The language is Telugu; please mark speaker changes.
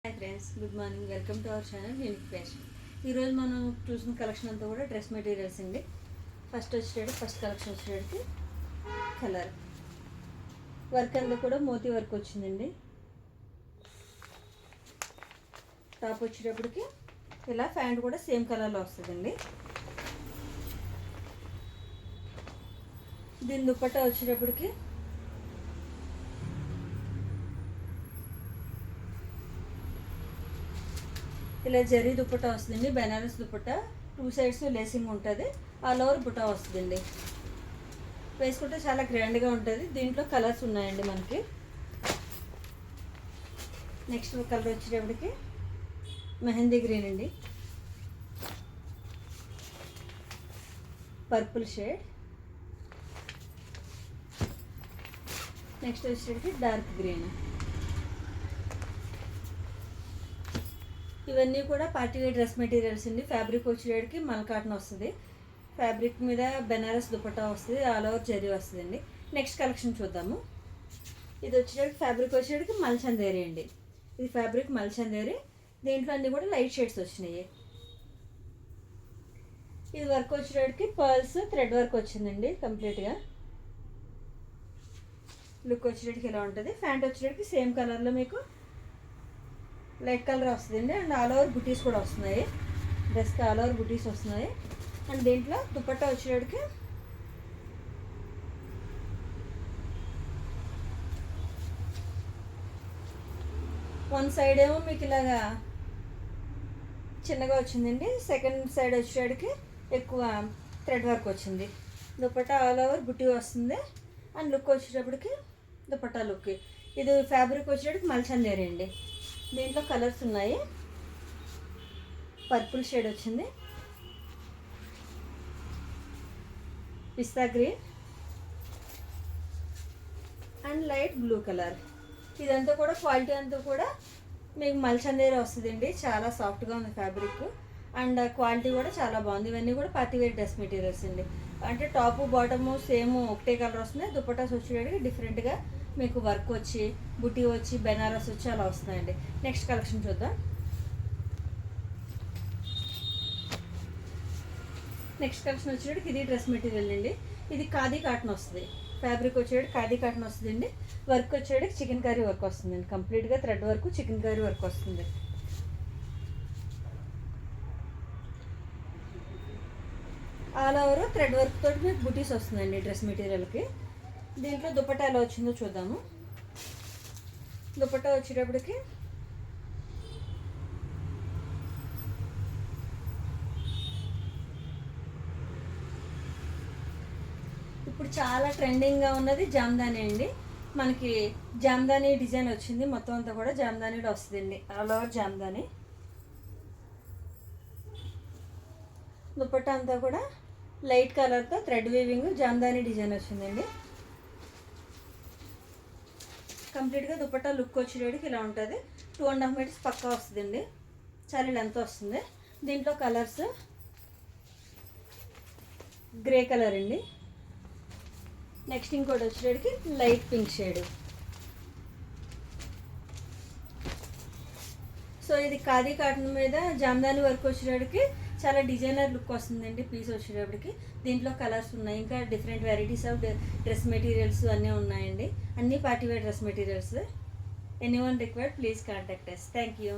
Speaker 1: Hi friends, good morning. Welcome to our channel unique fashion. ఈరోజు మనం చూసిన కలెక్షన్ అంతా కూడా డ్రెస్ మెటీరియల్స్ అండి. ఫస్ట్ కలెక్షన్ వచ్చేటప్పటికి కలర్ వర్క్ అంతా కూడా మోతీ వర్క్ వచ్చిందండి. టాప్ వచ్చేటప్పటికి ఇలా ప్యాంట్ కూడా సేమ్ కలర్లో వస్తుందండి. దీని దుపట్టా వచ్చేటప్పటికి ఇలా జరీ దుపట్టా వస్తుందండి. బెనారస్ దుపట్టా, 2 సైడ్స్ లేసింగ్ ఉంటుంది. ఆల్ ఓవర్ బుట్టా వస్తుందండి. వేసుకుంటే చాలా గ్రాండ్గా ఉంటుంది. దీంట్లో కలర్స్ ఉన్నాయండి మనకి. నెక్స్ట్ కలర్ వచ్చేటప్పటికి మెహందీ గ్రీన్ అండి, పర్పుల్ షేడ్. నెక్స్ట్ వచ్చేటప్పటికి డార్క్ గ్రీన్. ఇవన్నీ కూడా పార్టీ వేర్ డ్రెస్ మెటీరియల్స్ అండి. ఫ్యాబ్రిక్ వచ్చేటికి మల్ కాటన్ వస్తుంది. ఫ్యాబ్రిక్ మీద బెనారస్ దుపట్టా వస్తుంది. ఆల్ ఓవర్ జరీ వస్తుందండి. నెక్స్ట్ కలెక్షన్ చూద్దాము. ఇది వచ్చేటికి ఫ్యాబ్రిక్ వచ్చేటికి మల్చందేరి అండి. ఇది ఫ్యాబ్రిక్ మల్చందేరి. దీంట్లో అన్నీ కూడా లైట్ షేడ్స్ వచ్చినాయి. ఇది వర్క్ వచ్చేటికి పర్ల్స్ థ్రెడ్ వర్క్ వచ్చిందండి. కంప్లీట్గా లుక్ వచ్చేటికి ఇలా ఉంటుంది. ప్యాంట్ వచ్చేటికి సేమ్ కలర్లో మీకు లైట్ కలర్ వస్తుందండి. అండ్ ఆల్ ఓవర్ బుటీస్ కూడా వస్తున్నాయి. డ్రెస్కి ఆల్ ఓవర్ బుటీస్ వస్తున్నాయి. అండ్ దీంట్లో దుపట్టా వచ్చేటికి వన్ సైడ్ ఏమో మీకు ఇలాగా చిన్నగా వచ్చిందండి. సెకండ్ సైడ్ వచ్చేటికి ఎక్కువ థ్రెడ్ వర్క్ వచ్చింది. దుపట్టా ఆల్ ఓవర్ బుటీ వస్తుంది. అండ్ లుక్ వచ్చేటప్పటికి దుపట్టా లుక్. ఇది ఫ్యాబ్రిక్ వచ్చేటప్పటికి మల్చందేరి అండి. దీంట్లో కలర్స్ ఉన్నాయి. పర్పుల్ షేడ్ వచ్చింది, పిస్తా green and light blue colour. ఇదంతా కూడా క్వాలిటీ అంతా కూడా మీకు మల్చందేరి వస్తుందండి. చాలా సాఫ్ట్గా ఉంది ఫ్యాబ్రిక్. అండ్ క్వాలిటీ కూడా చాలా బాగుంది. ఇవన్నీ కూడా పార్టీ వేర్ డ్రెస్ మెటీరియల్స్ అండి. అంటే టాపు బాటము సేమ్ ఒకటే కలర్ వస్తుంది. దుపట్టాస్ వచ్చేటికి డిఫరెంట్గా మీకు వర్క్ వచ్చి బుటీ వచ్చి బెనారస్ వచ్చి అలా వస్తున్నాయండి. నెక్స్ట్ కలెక్షన్ చూద్దాం. నెక్స్ట్ కలెక్షన్ వచ్చేటికి ఇది డ్రెస్ మెటీరియల్ అండి. ఇది ఖాదీ కాటన్ వస్తుంది. ఫ్యాబ్రిక్ వచ్చేటికి ఖాదీ కాటన్ వస్తుందండి. వర్క్ వచ్చేటికి చికెన్ కర్రీ వర్క్ వస్తుందండి. కంప్లీట్గా thread work chicken curry work వస్తుంది. ఆల్ ఓవర్ థ్రెడ్ వర్క్ తోటి మీకు బుటీస్ వస్తుందండి డ్రెస్ మెటీరియల్కి. దీంట్లో దుపట్టా ఎలా వచ్చిందో చూద్దాము. దుపట్టా వచ్చేటప్పటికి ఇప్పుడు చాలా ట్రెండింగ్గా ఉన్నది జామ్దాని అండి. మనకి జామ్దాని డిజైన్ వచ్చింది. మొత్తం అంతా కూడా జామ్దానీలో వస్తుందండి. All over Jamdani. దుపట్టా అంతా కూడా లైట్ కలర్తో థ్రెడ్ వీవింగ్ జామ్దాని డిజైన్ వచ్చిందండి. కంప్లీట్గా దుపట్టా లుక్ వచ్చేటికి ఇలా ఉంటుంది. 2.5 మీటర్స్ పక్కా వస్తుందండి. చాలా లెంత్ వస్తుంది. దీంట్లో కలర్స్ గ్రే కలర్ అండి. నెక్స్ట్ ఇంకోటి వచ్చేటికి లైట్ పింక్ షేడ్. సో ఇది ఖాదీ కాటన్ మీద జామ్దాని వర్క్ వచ్చేటికి చాలా డిజైనర్ లుక్ వస్తుందండి. పీస్ వచ్చేటప్పటికి దీంట్లో కలర్స్ ఉన్నాయి. ఇంకా different varieties of dress materials అన్నీ ఉన్నాయండి. అన్నీ party wear dress materials. Anyone required please contact us. Thank you.